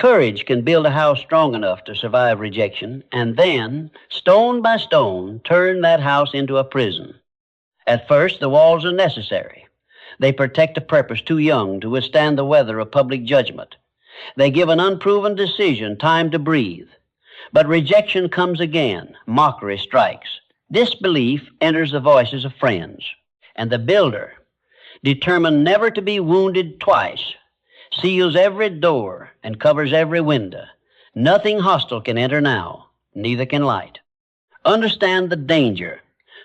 courage can build a house strong enough to survive rejection, and then, stone by stone, turn that house into a prison. At first, the walls are necessary. They protect a purpose too young to withstand the weather of public judgment. They give an unproven decision time to breathe. But rejection comes again. Mockery strikes. Disbelief enters the voices of friends. And the builder, determined never to be wounded twice, seals every door and covers every window. Nothing hostile can enter now, neither can light. Understand the danger.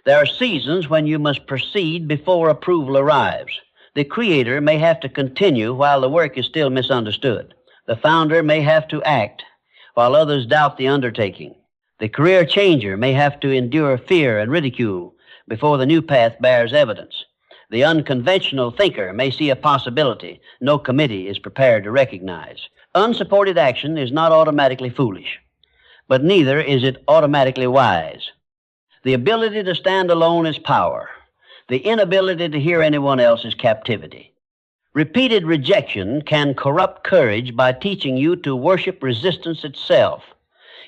There are seasons when you must proceed before approval arrives. The creator may have to continue while the work is still misunderstood. The founder may have to act while others doubt the undertaking. The career changer may have to endure fear and ridicule before the new path bears evidence. The unconventional thinker may see a possibility no committee is prepared to recognize. Unsupported action is not automatically foolish, but neither is it automatically wise. The ability to stand alone is power. The inability to hear anyone else is captivity. Repeated rejection can corrupt courage by teaching you to worship resistance itself.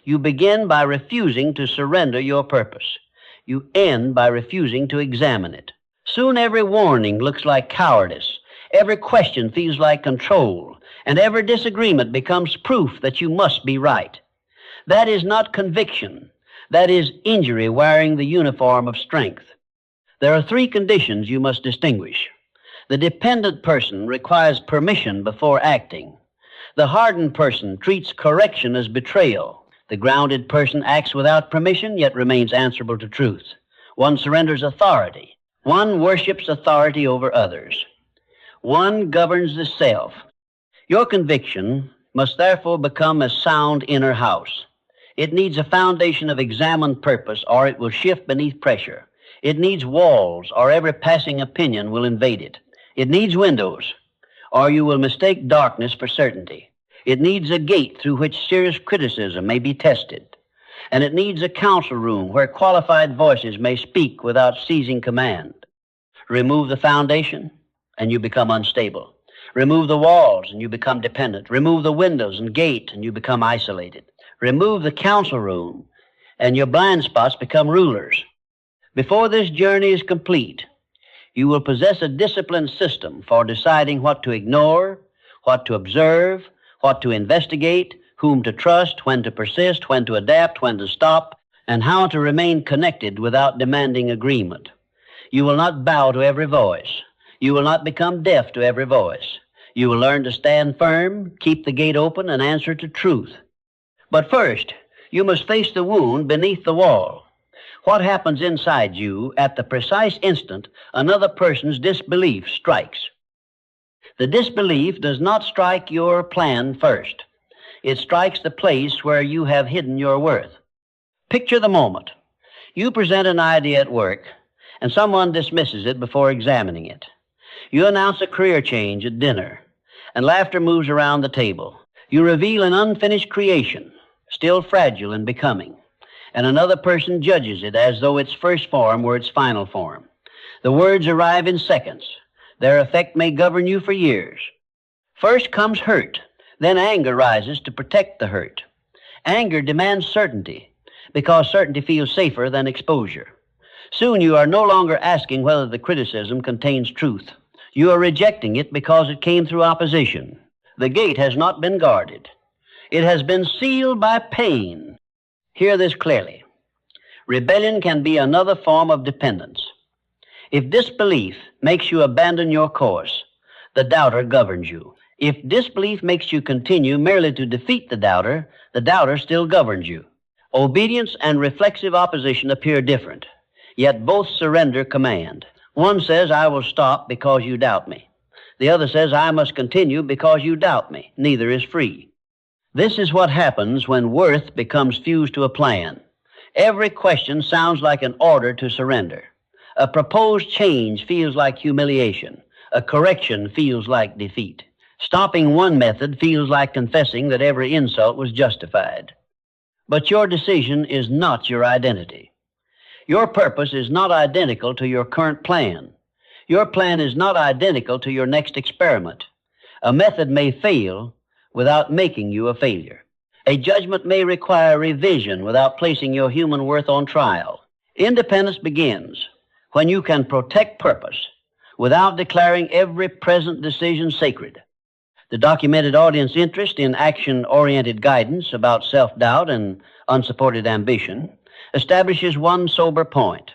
You begin by refusing to surrender your purpose. You end by refusing to examine it. Soon every warning looks like cowardice, every question feels like control, and every disagreement becomes proof that you must be right. That is not conviction. That is injury wearing the uniform of strength. There are three conditions you must distinguish. The dependent person requires permission before acting. The hardened person treats correction as betrayal. The grounded person acts without permission, yet remains answerable to truth. One surrenders authority. One worships authority over others. One governs the self. Your conviction must therefore become a sound inner house. It needs a foundation of examined purpose, or it will shift beneath pressure. It needs walls, or every passing opinion will invade it. It needs windows, or you will mistake darkness for certainty. It needs a gate through which serious criticism may be tested. And it needs a counsel room where qualified voices may speak without seizing command. Remove the foundation, and you become unstable. Remove the walls, and you become dependent. Remove the windows and gate, and you become isolated. Remove the counsel room, and your blind spots become rulers. Before this journey is complete, you will possess a disciplined system for deciding what to ignore, what to observe, what to investigate, whom to trust, when to persist, when to adapt, when to stop, and how to remain connected without demanding agreement. You will not bow to every voice. You will not become deaf to every voice. You will learn to stand firm, keep the gate open, and answer to truth. But first, you must face the wound beneath the wall. What happens inside you at the precise instant another person's disbelief strikes? The disbelief does not strike your plan first. It strikes the place where you have hidden your worth. Picture the moment. You present an idea at work, and someone dismisses it before examining it. You announce a career change at dinner, and laughter moves around the table. You reveal an unfinished creation, still fragile and becoming, and another person judges it as though its first form were its final form. The words arrive in seconds. Their effect may govern you for years. First comes hurt. Then anger rises to protect the hurt. Anger demands certainty, because certainty feels safer than exposure. Soon you are no longer asking whether the criticism contains truth. You are rejecting it because it came through opposition. The gate has not been guarded. It has been sealed by pain. Hear this clearly. Rebellion can be another form of dependence. If disbelief makes you abandon your course, the doubter governs you. If disbelief makes you continue merely to defeat the doubter still governs you. Obedience and reflexive opposition appear different, yet both surrender command. One says, I will stop because you doubt me. The other says, I must continue because you doubt me. Neither is free. This is what happens when worth becomes fused to a plan. Every question sounds like an order to surrender. A proposed change feels like humiliation. A correction feels like defeat. Stopping one method feels like confessing that every insult was justified. But your decision is not your identity. Your purpose is not identical to your current plan. Your plan is not identical to your next experiment. A method may fail, without making you a failure. A judgment may require revision without placing your human worth on trial. Independence begins when you can protect purpose without declaring every present decision sacred. The documented audience interest in action-oriented guidance about self-doubt and unsupported ambition establishes one sober point.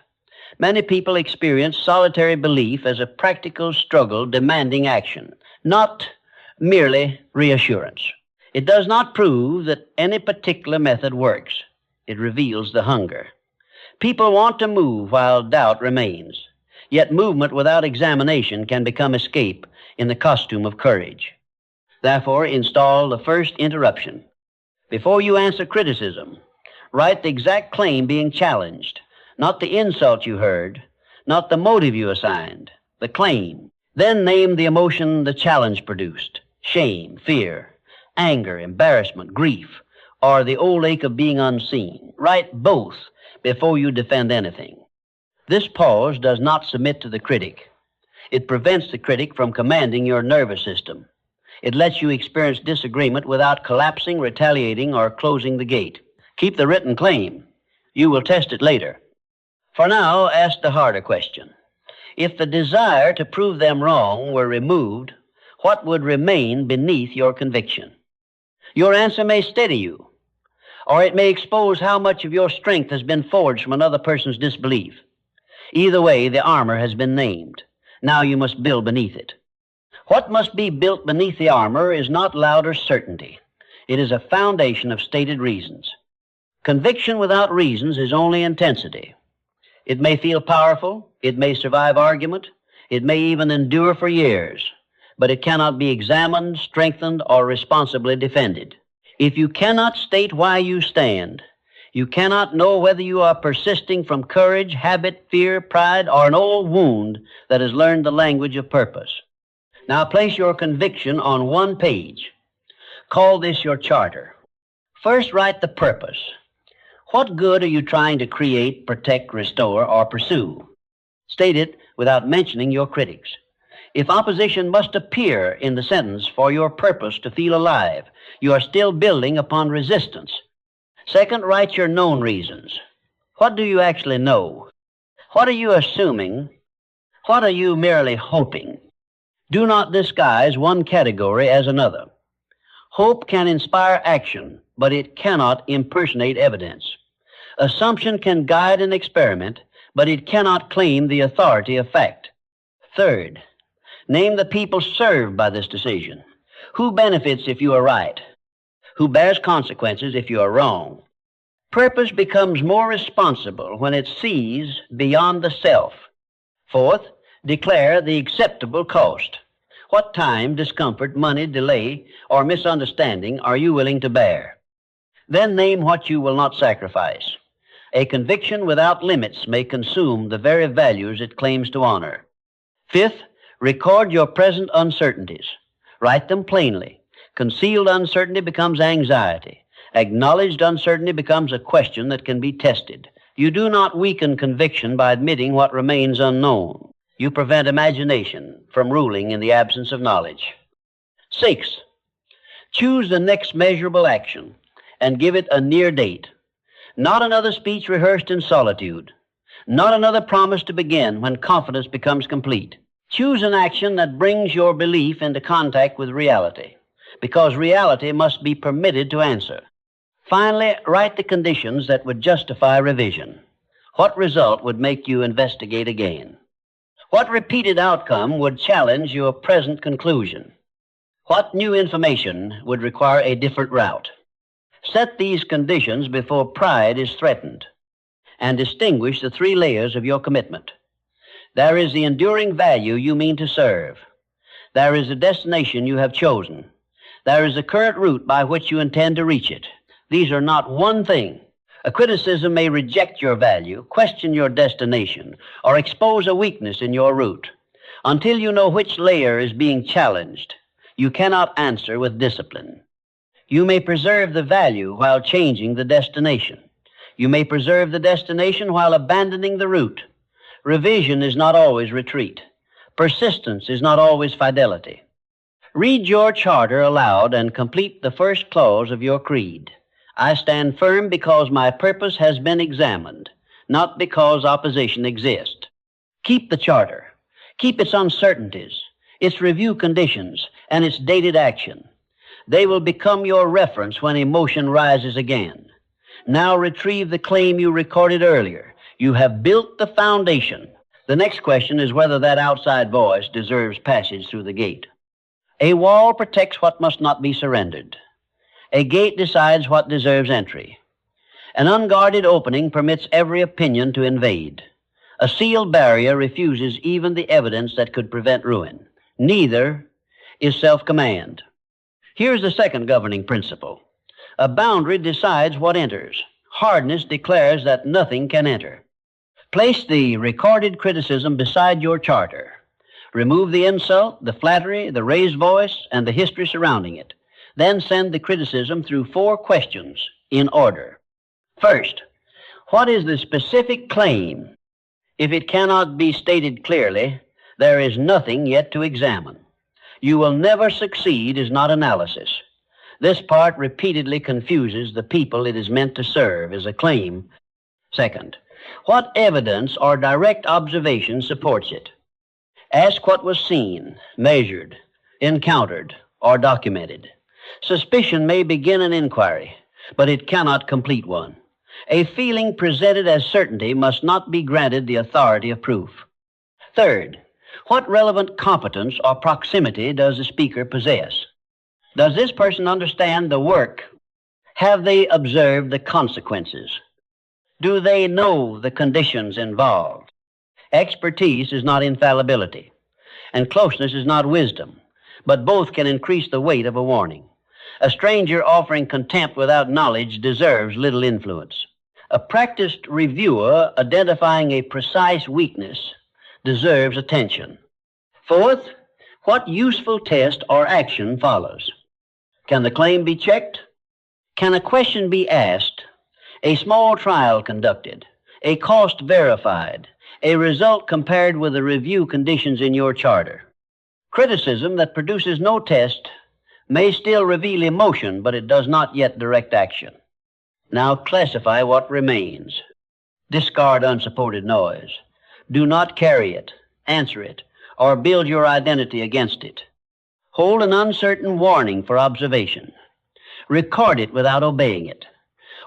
Many people experience solitary belief as a practical struggle demanding action, not merely reassurance. It does not prove that any particular method works. It reveals the hunger. People want to move while doubt remains, yet movement without examination can become escape in the costume of courage. Therefore, install the first interruption. Before you answer criticism, write the exact claim being challenged, not the insult you heard, not the motive you assigned, the claim. Then name the emotion the challenge produced: shame, fear, anger, embarrassment, grief, or the old ache of being unseen. Write both before you defend anything. This pause does not submit to the critic. It prevents the critic from commanding your nervous system. It lets you experience disagreement without collapsing, retaliating, or closing the gate. Keep the written claim. You will test it later. For now, ask the harder question. If the desire to prove them wrong were removed, what would remain beneath your conviction? Your answer may steady you, or it may expose how much of your strength has been forged from another person's disbelief. Either way, the armor has been named. Now you must build beneath it. What must be built beneath the armor is not louder certainty. It is a foundation of stated reasons. Conviction without reasons is only intensity. It may feel powerful, it may survive argument, it may even endure for years, but it cannot be examined, strengthened, or responsibly defended. If you cannot state why you stand, you cannot know whether you are persisting from courage, habit, fear, pride, or an old wound that has learned the language of purpose. Now place your conviction on one page. Call this your charter. First, write the purpose. What good are you trying to create, protect, restore, or pursue? State it without mentioning your critics. If opposition must appear in the sentence for your purpose to feel alive, you are still building upon resistance. Second, write your known reasons. What do you actually know? What are you assuming? What are you merely hoping? Do not disguise one category as another. Hope can inspire action, but it cannot impersonate evidence. Assumption can guide an experiment, but it cannot claim the authority of fact. Third, name the people served by this decision. Who benefits if you are right? Who bears consequences if you are wrong? Purpose becomes more responsible when it sees beyond the self. Fourth, declare the acceptable cost. What time, discomfort, money, delay, or misunderstanding are you willing to bear? Then name what you will not sacrifice. A conviction without limits may consume the very values it claims to honor. Fifth, record your present uncertainties. Write them plainly. Concealed uncertainty becomes anxiety. Acknowledged uncertainty becomes a question that can be tested. You do not weaken conviction by admitting what remains unknown. You prevent imagination from ruling in the absence of knowledge. 6, choose the next measurable action and give it a near date. Not another speech rehearsed in solitude. Not another promise to begin when confidence becomes complete. Choose an action that brings your belief into contact with reality, because reality must be permitted to answer. Finally, write the conditions that would justify revision. What result would make you investigate again? What repeated outcome would challenge your present conclusion? What new information would require a different route? Set these conditions before pride is threatened, and distinguish the 3 layers of your commitment. There is the enduring value you mean to serve. There is the destination you have chosen. There is the current route by which you intend to reach it. These are not one thing. A criticism may reject your value, question your destination, or expose a weakness in your route. Until you know which layer is being challenged, you cannot answer with discipline. You may preserve the value while changing the destination. You may preserve the destination while abandoning the route. Revision is not always retreat. Persistence is not always fidelity. Read your charter aloud and complete the first clause of your creed. I stand firm because my purpose has been examined, not because opposition exists. Keep the charter. Keep its uncertainties, its review conditions, and its dated action. They will become your reference when emotion rises again. Now retrieve the claim you recorded earlier. You have built the foundation. The next question is whether that outside voice deserves passage through the gate. A wall protects what must not be surrendered. A gate decides what deserves entry. An unguarded opening permits every opinion to invade. A sealed barrier refuses even the evidence that could prevent ruin. Neither is self-command. Here's the second governing principle. A boundary decides what enters. Hardness declares that nothing can enter. Place the recorded criticism beside your charter. Remove the insult, the flattery, the raised voice, and the history surrounding it. Then send the criticism through 4 questions in order. First, what is the specific claim? If it cannot be stated clearly, there is nothing yet to examine. You will never succeed is not analysis. This part repeatedly confuses the people it is meant to serve as a claim. Second, what evidence or direct observation supports it? Ask what was seen, measured, encountered, or documented. Suspicion may begin an inquiry, but it cannot complete one. A feeling presented as certainty must not be granted the authority of proof. Third, what relevant competence or proximity does the speaker possess? Does this person understand the work? Have they observed the consequences? Do they know the conditions involved? Expertise is not infallibility, and closeness is not wisdom, but both can increase the weight of a warning. A stranger offering contempt without knowledge deserves little influence. A practiced reviewer identifying a precise weakness deserves attention. Fourth, what useful test or action follows? Can the claim be checked? Can a question be asked? A small trial conducted? A cost verified? A result compared with the review conditions in your charter? Criticism that produces no test may still reveal emotion, but it does not yet direct action. Now classify what remains. Discard unsupported noise. Do not carry it, answer it, or build your identity against it. Hold an uncertain warning for observation. Record it without obeying it.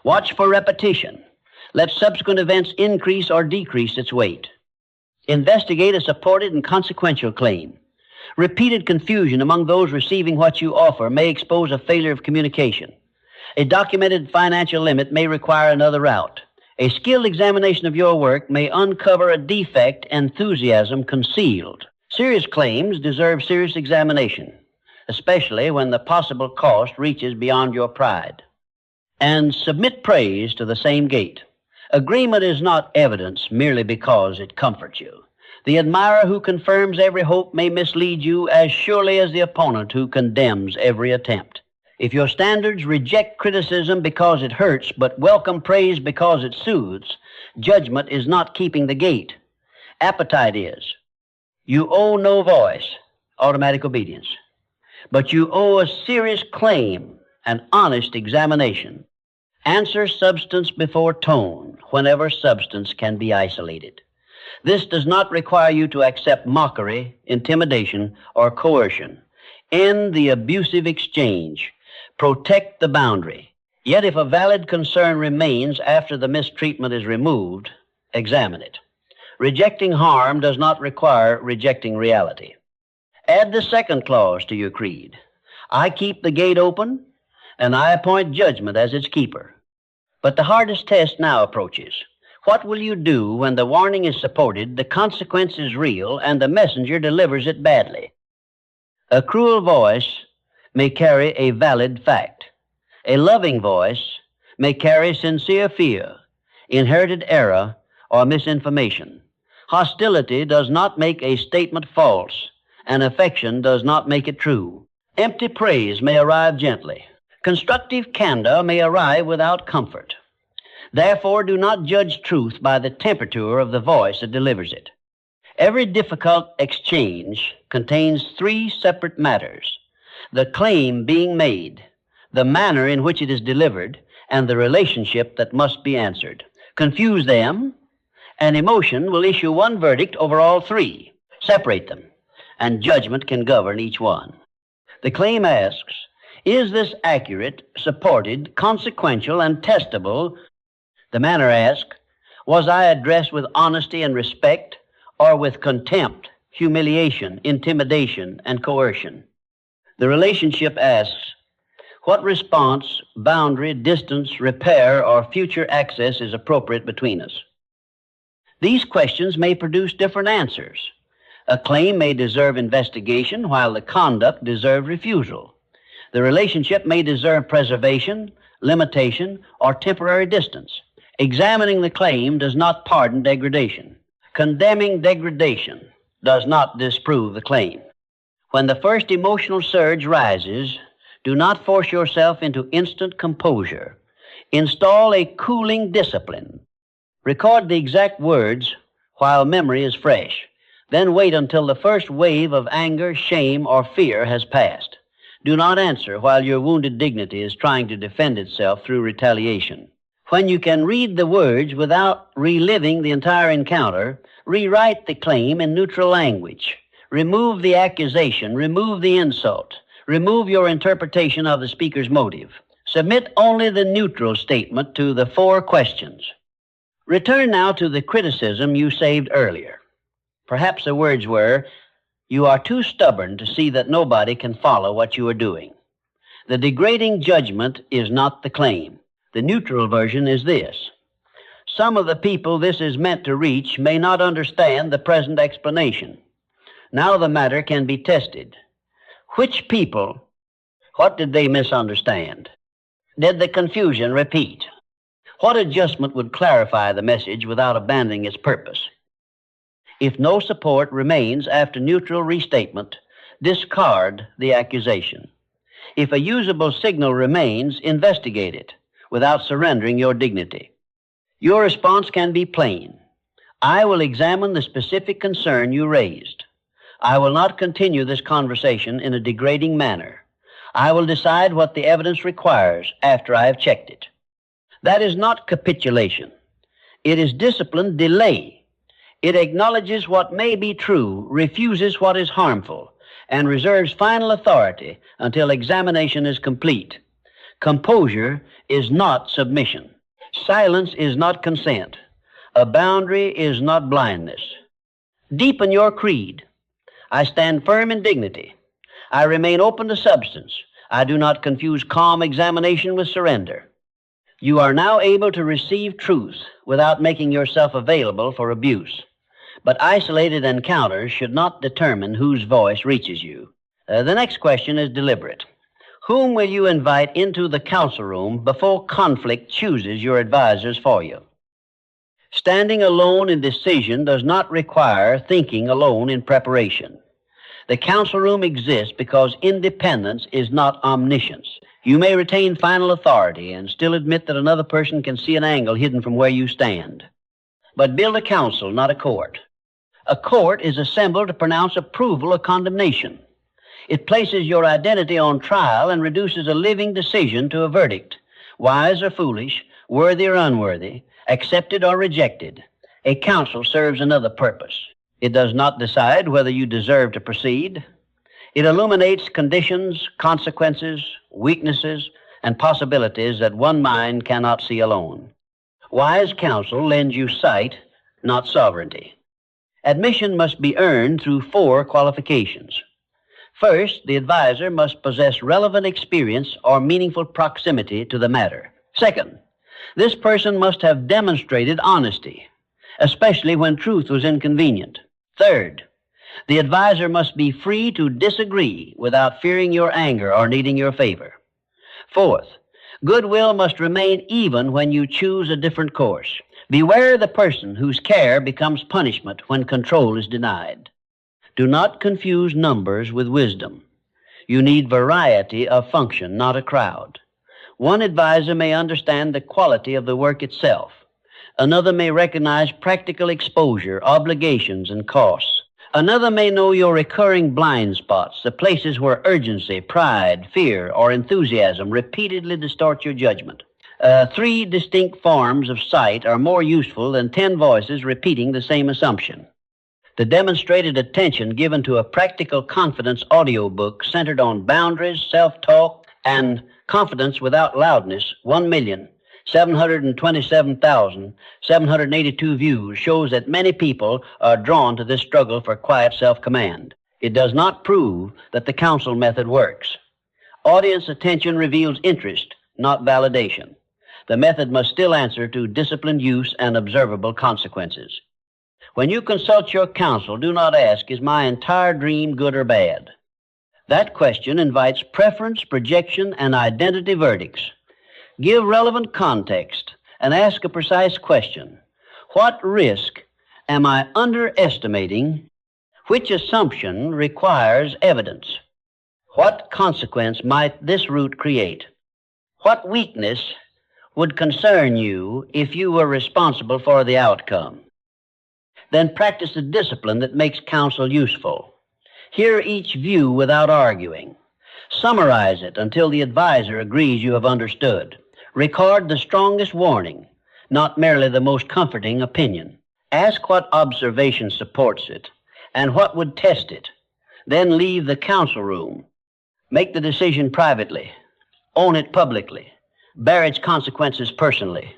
Watch for repetition. Let subsequent events increase or decrease its weight. Investigate a supported and consequential claim. Repeated confusion among those receiving what you offer may expose a failure of communication. A documented financial limit may require another route. A skilled examination of your work may uncover a defect enthusiasm concealed. Serious claims deserve serious examination, especially when the possible cost reaches beyond your pride. And submit praise to the same gate. Agreement is not evidence merely because it comforts you. The admirer who confirms every hope may mislead you as surely as the opponent who condemns every attempt. If your standards reject criticism because it hurts, but welcome praise because it soothes, judgment is not keeping the gate. Appetite is. You owe no voice, automatic obedience, but you owe a serious claim, an honest examination. Answer substance before tone whenever substance can be isolated. This does not require you to accept mockery, intimidation, or coercion. End the abusive exchange. Protect the boundary. Yet if a valid concern remains after the mistreatment is removed, examine it. Rejecting harm does not require rejecting reality. Add the second clause to your creed. I keep the gate open, and I appoint judgment as its keeper. But the hardest test now approaches. What will you do when the warning is supported, the consequence is real, and the messenger delivers it badly? A cruel voice may carry a valid fact. A loving voice may carry sincere fear, inherited error, or misinformation. Hostility does not make a statement false, and affection does not make it true. Empty praise may arrive gently. Constructive candor may arrive without comfort. Therefore, do not judge truth by the temperature of the voice that delivers it. Every difficult exchange contains 3 separate matters: the claim being made, the manner in which it is delivered, and the relationship that must be answered. Confuse them, and emotion will issue one verdict over all three. Separate them, and judgment can govern each one. The claim asks, is this accurate, supported, consequential, and testable? The manner asks, was I addressed with honesty and respect, or with contempt, humiliation, intimidation, and coercion? The relationship asks, what response, boundary, distance, repair, or future access is appropriate between us? These questions may produce different answers. A claim may deserve investigation, while the conduct deserves refusal. The relationship may deserve preservation, limitation, or temporary distance. Examining the claim does not pardon degradation. Condemning degradation does not disprove the claim. When the first emotional surge rises, do not force yourself into instant composure. Install a cooling discipline. Record the exact words while memory is fresh. Then wait until the first wave of anger, shame, or fear has passed. Do not answer while your wounded dignity is trying to defend itself through retaliation. When you can read the words without reliving the entire encounter, rewrite the claim in neutral language. Remove the accusation, remove the insult, remove your interpretation of the speaker's motive. Submit only the neutral statement to the four questions. Return now to the criticism you saved earlier. Perhaps the words were, you are too stubborn to see that nobody can follow what you are doing. The degrading judgment is not the claim. The neutral version is this. Some of the people this is meant to reach may not understand the present explanation. Now the matter can be tested. Which people, what did they misunderstand? Did the confusion repeat? What adjustment would clarify the message without abandoning its purpose? If no support remains after neutral restatement, discard the accusation. If a usable signal remains, investigate it without surrendering your dignity. Your response can be plain. I will examine the specific concern you raised. I will not continue this conversation in a degrading manner. I will decide what the evidence requires after I have checked it. That is not capitulation. It is disciplined delay. It acknowledges what may be true, refuses what is harmful, and reserves final authority until examination is complete. Composure is not submission. Silence is not consent. A boundary is not blindness. Deepen your creed. I stand firm in dignity. I remain open to substance. I do not confuse calm examination with surrender. You are now able to receive truth without making yourself available for abuse. But isolated encounters should not determine whose voice reaches you. The next question is deliberate. Whom will you invite into the counsel room before conflict chooses your advisors for you? Standing alone in decision does not require thinking alone in preparation. The counsel room exists because independence is not omniscience. You may retain final authority and still admit that another person can see an angle hidden from where you stand. But build a council, not a court. A court is assembled to pronounce approval or condemnation. It places your identity on trial and reduces a living decision to a verdict, wise or foolish, worthy or unworthy, accepted or rejected. A counsel serves another purpose. It does not decide whether you deserve to proceed. It illuminates conditions, consequences, weaknesses, and possibilities that one mind cannot see alone. Wise counsel lends you sight, not sovereignty. Admission must be earned through 4 qualifications. First, the advisor must possess relevant experience or meaningful proximity to the matter. Second, this person must have demonstrated honesty, especially when truth was inconvenient. Third, the advisor must be free to disagree without fearing your anger or needing your favor. Fourth, goodwill must remain even when you choose a different course. Beware the person whose care becomes punishment when control is denied. Do not confuse numbers with wisdom. You need variety of function, not a crowd. One advisor may understand the quality of the work itself. Another may recognize practical exposure, obligations, and costs. Another may know your recurring blind spots, the places where urgency, pride, fear, or enthusiasm repeatedly distort your judgment. 3 distinct forms of sight are more useful than 10 voices repeating the same assumption. The demonstrated attention given to a practical confidence audiobook centered on boundaries, self-talk, and confidence without loudness, 1,727,782 views, shows that many people are drawn to this struggle for quiet self-command. It does not prove that the counsel method works. Audience attention reveals interest, not validation. The method must still answer to disciplined use and observable consequences. When you consult your counsel, do not ask, is my entire dream good or bad? That question invites preference, projection, and identity verdicts. Give relevant context and ask a precise question. What risk am I underestimating? Which assumption requires evidence? What consequence might this route create? What weakness would concern you if you were responsible for the outcome? Then practice the discipline that makes counsel useful. Hear each view without arguing. Summarize it until the advisor agrees you have understood. Record the strongest warning, not merely the most comforting opinion. Ask what observation supports it and what would test it. Then leave the counsel room. Make the decision privately. Own it publicly. Bear its consequences personally.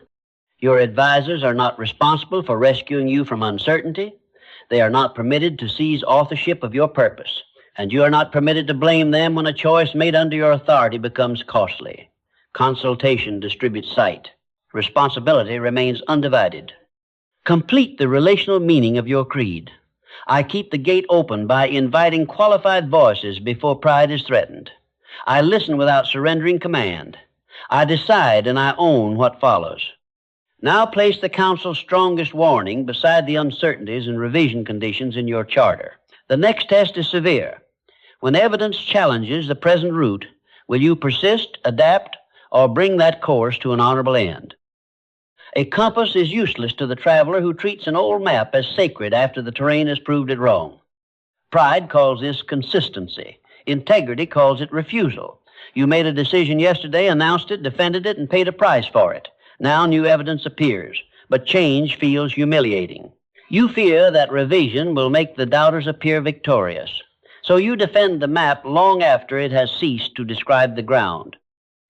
Your advisors are not responsible for rescuing you from uncertainty. They are not permitted to seize authorship of your purpose, and you are not permitted to blame them when a choice made under your authority becomes costly. Consultation distributes sight. Responsibility remains undivided. Complete the relational meaning of your creed. I keep the gate open by inviting qualified voices before pride is threatened. I listen without surrendering command. I decide and I own what follows. Now place the counsel's strongest warning beside the uncertainties and revision conditions in your charter. The next test is severe. When evidence challenges the present route, will you persist, adapt, or bring that course to an honorable end? A compass is useless to the traveler who treats an old map as sacred after the terrain has proved it wrong. Pride calls this consistency. Integrity calls it refusal. You made a decision yesterday, announced it, defended it, and paid a price for it. Now new evidence appears, but change feels humiliating. You fear that revision will make the doubters appear victorious. So you defend the map long after it has ceased to describe the ground.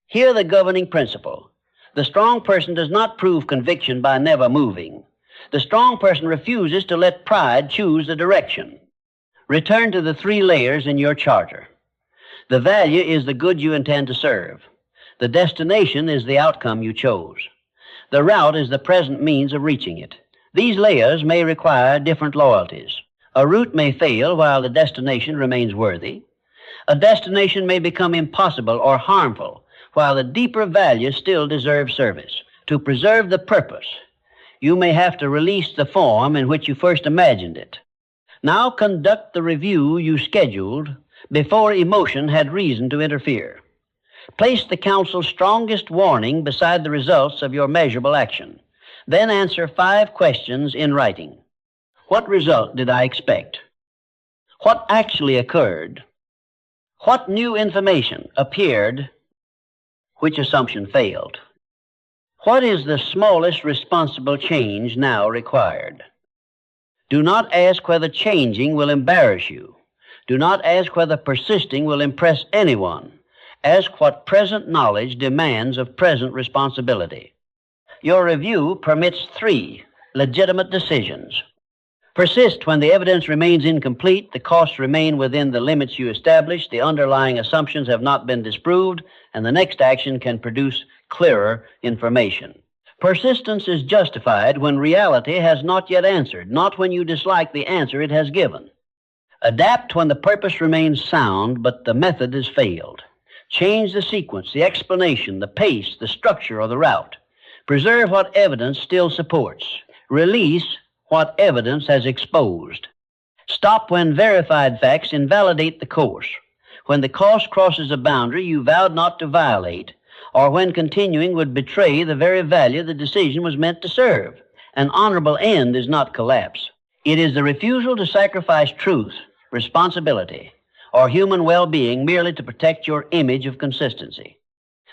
Hear the governing principle. The strong person does not prove conviction by never moving. The strong person refuses to let pride choose the direction. Return to the 3 layers in your charter. The value is the good you intend to serve. The destination is the outcome you chose. The route is the present means of reaching it. These layers may require different loyalties. A route may fail while the destination remains worthy. A destination may become impossible or harmful while the deeper value still deserves service. To preserve the purpose, you may have to release the form in which you first imagined it. Now conduct the review you scheduled before emotion had reason to interfere. Place the counsel's strongest warning beside the results of your measurable action. Then answer 5 questions in writing. What result did I expect? What actually occurred? What new information appeared? Which assumption failed? What is the smallest responsible change now required? Do not ask whether changing will embarrass you. Do not ask whether persisting will impress anyone. Ask what present knowledge demands of present responsibility. Your review permits 3 legitimate decisions. Persist when the evidence remains incomplete, the costs remain within the limits you established, the underlying assumptions have not been disproved, and the next action can produce clearer information. Persistence is justified when reality has not yet answered, not when you dislike the answer it has given. Adapt when the purpose remains sound, but the method has failed. Change the sequence, the explanation, the pace, the structure, or the route. Preserve what evidence still supports. Release what evidence has exposed. Stop when verified facts invalidate the course. When the cost crosses a boundary you vowed not to violate, or when continuing would betray the very value the decision was meant to serve. An honorable end is not collapse. It is the refusal to sacrifice truth, responsibility, or human well-being merely to protect your image of consistency.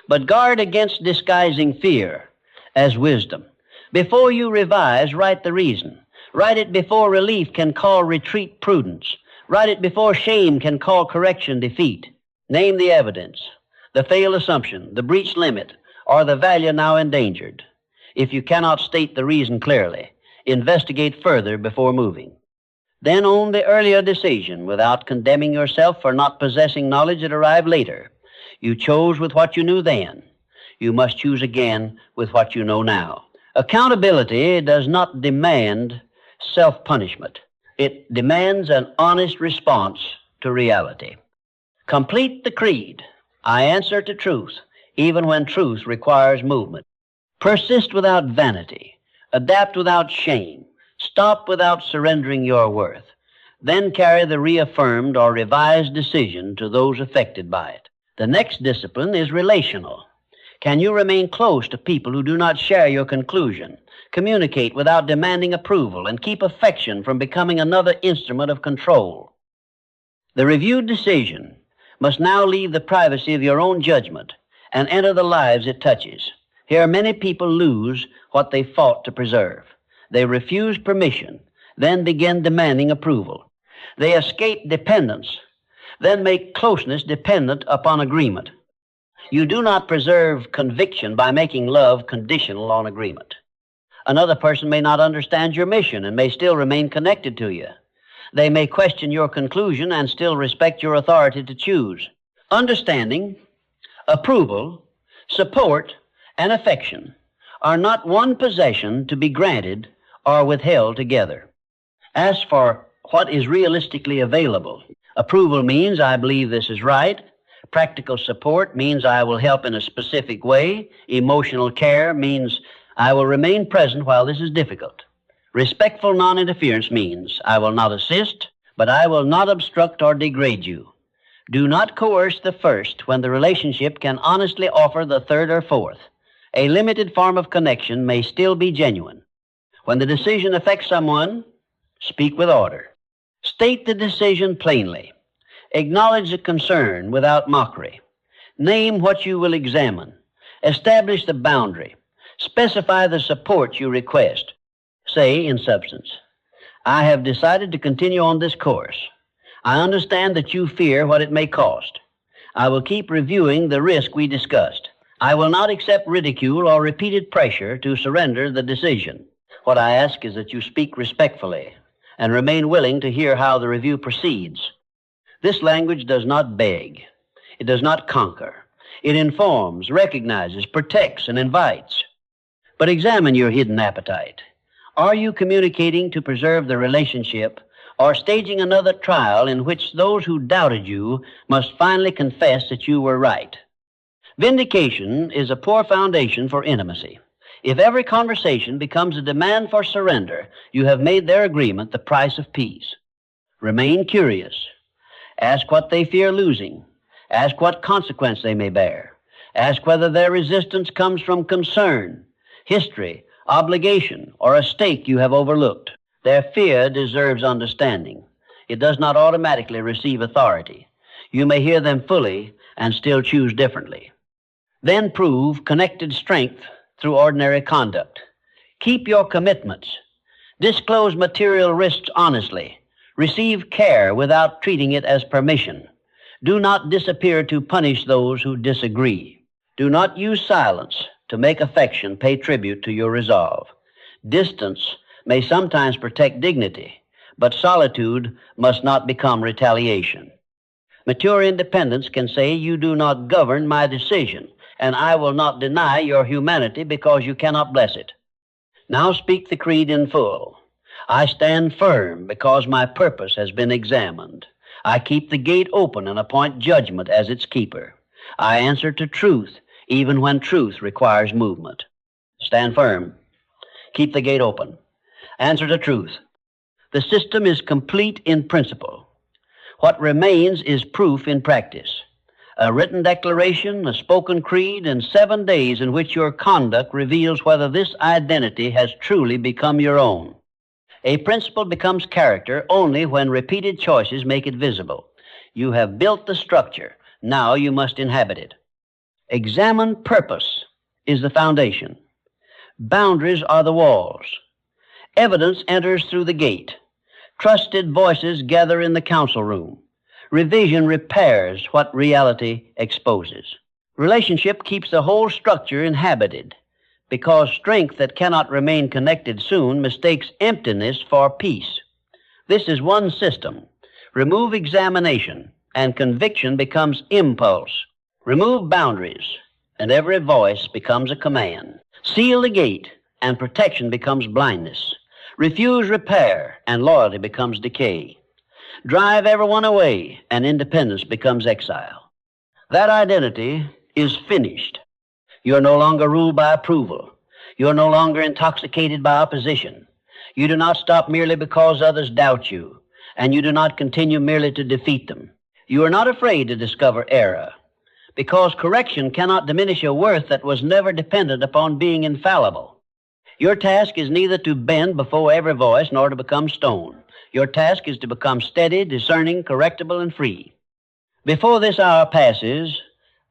But guard against disguising fear as wisdom. Before you revise, write the reason. Write it before relief can call retreat prudence. Write it before shame can call correction defeat. Name the evidence, the failed assumption, the breached limit, or the value now endangered. If you cannot state the reason clearly, investigate further before moving. Then own the earlier decision without condemning yourself for not possessing knowledge that arrived later. You chose with what you knew then. You must choose again with what you know now. Accountability does not demand self-punishment. It demands an honest response to reality. Complete the creed. I answer to truth, even when truth requires movement. Persist without vanity. Adapt without shame. Stop without surrendering your worth. Then carry the reaffirmed or revised decision to those affected by it. The next discipline is relational. Can you remain close to people who do not share your conclusion, communicate without demanding approval, and keep affection from becoming another instrument of control? The reviewed decision must now leave the privacy of your own judgment and enter the lives it touches. Here, many people lose what they fought to preserve. They refuse permission, then begin demanding approval. They escape dependence, then make closeness dependent upon agreement. You do not preserve conviction by making love conditional on agreement. Another person may not understand your mission and may still remain connected to you. They may question your conclusion and still respect your authority to choose. Understanding, approval, support, and affection are not one possession to be granted or withheld together. Ask for what is realistically available. Approval means I believe this is right. Practical support means I will help in a specific way. Emotional care means I will remain present while this is difficult. Respectful non-interference means I will not assist, but I will not obstruct or degrade you. Do not coerce the first when the relationship can honestly offer the third or fourth. A limited form of connection may still be genuine. When the decision affects someone, speak with order. State the decision plainly. Acknowledge the concern without mockery. Name what you will examine. Establish the boundary. Specify the support you request. Say, in substance, I have decided to continue on this course. I understand that you fear what it may cost. I will keep reviewing the risk we discussed. I will not accept ridicule or repeated pressure to surrender the decision. What I ask is that you speak respectfully and remain willing to hear how the review proceeds. This language does not beg. It does not conquer. It informs, recognizes, protects, and invites. But examine your hidden appetite. Are you communicating to preserve the relationship or staging another trial in which those who doubted you must finally confess that you were right? Vindication is a poor foundation for intimacy. If every conversation becomes a demand for surrender, you have made their agreement the price of peace. Remain curious. Ask what they fear losing. Ask what consequence they may bear. Ask whether their resistance comes from concern, history, obligation, or a stake you have overlooked. Their fear deserves understanding. It does not automatically receive authority. You may hear them fully and still choose differently. Then prove connected strength through ordinary conduct. Keep your commitments. Disclose material risks honestly. Receive care without treating it as permission. Do not disappear to punish those who disagree. Do not use silence to make affection pay tribute to your resolve. Distance may sometimes protect dignity, but solitude must not become retaliation. Mature independence can say, you do not govern my decision, and I will not deny your humanity because you cannot bless it. Now speak the creed in full. I stand firm because my purpose has been examined. I keep the gate open and appoint judgment as its keeper. I answer to truth even when truth requires movement. Stand firm. Keep the gate open. Answer to truth. The system is complete in principle. What remains is proof in practice. A written declaration, a spoken creed, and 7 days in which your conduct reveals whether this identity has truly become your own. A principle becomes character only when repeated choices make it visible. You have built the structure. Now you must inhabit it. Examined purpose is the foundation. Boundaries are the walls. Evidence enters through the gate. Trusted voices gather in the council room. Revision repairs what reality exposes. Relationship keeps the whole structure inhabited, because strength that cannot remain connected soon mistakes emptiness for peace. This is one system. Remove examination, and conviction becomes impulse. Remove boundaries, and every voice becomes a command. Seal the gate, and protection becomes blindness. Refuse repair, and loyalty becomes decay. Drive everyone away, and independence becomes exile. That identity is finished. You are no longer ruled by approval. You are no longer intoxicated by opposition. You do not stop merely because others doubt you, and you do not continue merely to defeat them. You are not afraid to discover error, because correction cannot diminish a worth that was never dependent upon being infallible. Your task is neither to bend before every voice nor to become stone. Your task is to become steady, discerning, correctable, and free. Before this hour passes,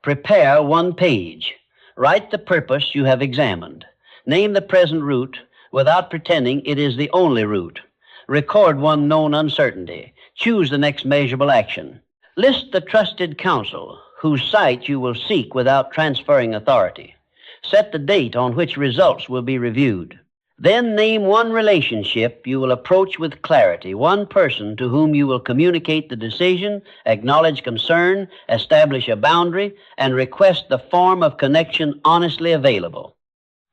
prepare one page. Write the purpose you have examined. Name the present route without pretending it is the only route. Record one known uncertainty. Choose the next measurable action. List the trusted counsel whose sight you will seek without transferring authority. Set the date on which results will be reviewed. Then name one relationship you will approach with clarity, one person to whom you will communicate the decision, acknowledge concern, establish a boundary, and request the form of connection honestly available.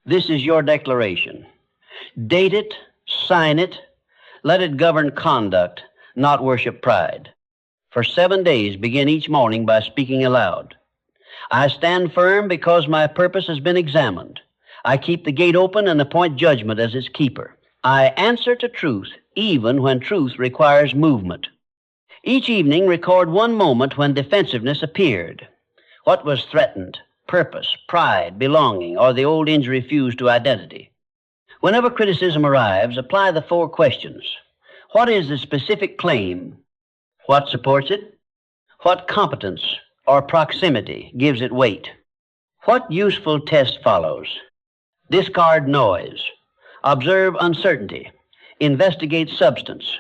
This is your declaration. Date it, sign it, let it govern conduct, not worship pride. For 7 days, begin each morning by speaking aloud. I stand firm because my purpose has been examined. I keep the gate open and appoint judgment as its keeper. I answer to truth even when truth requires movement. Each evening, record one moment when defensiveness appeared. What was threatened? Purpose, pride, belonging, or the old injury fused to identity. Whenever criticism arrives, apply the 4 questions. What is the specific claim? What supports it? What competence or proximity gives it weight? What useful test follows? Discard noise. Observe uncertainty. Investigate substance.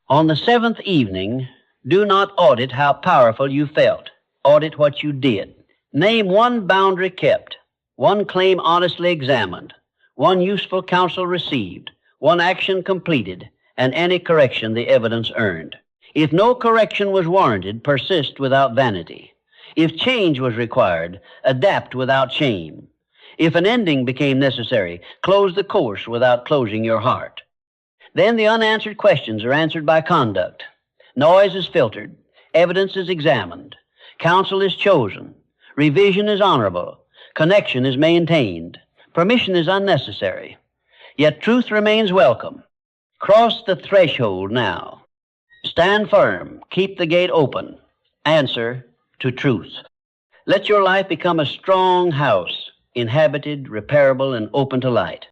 On the 7th evening, do not audit how powerful you felt. Audit what you did. Name one boundary kept, one claim honestly examined, one useful counsel received, one action completed, and any correction the evidence earned. If no correction was warranted, persist without vanity. If change was required, adapt without shame. If an ending became necessary, close the course without closing your heart. Then the unanswered questions are answered by conduct. Noise is filtered. Evidence is examined. Counsel is chosen. Revision is honorable. Connection is maintained. Permission is unnecessary. Yet truth remains welcome. Cross the threshold now. Stand firm. Keep the gate open. Answer to truth. Let your life become a strong house, inhabited, repairable, and open to light.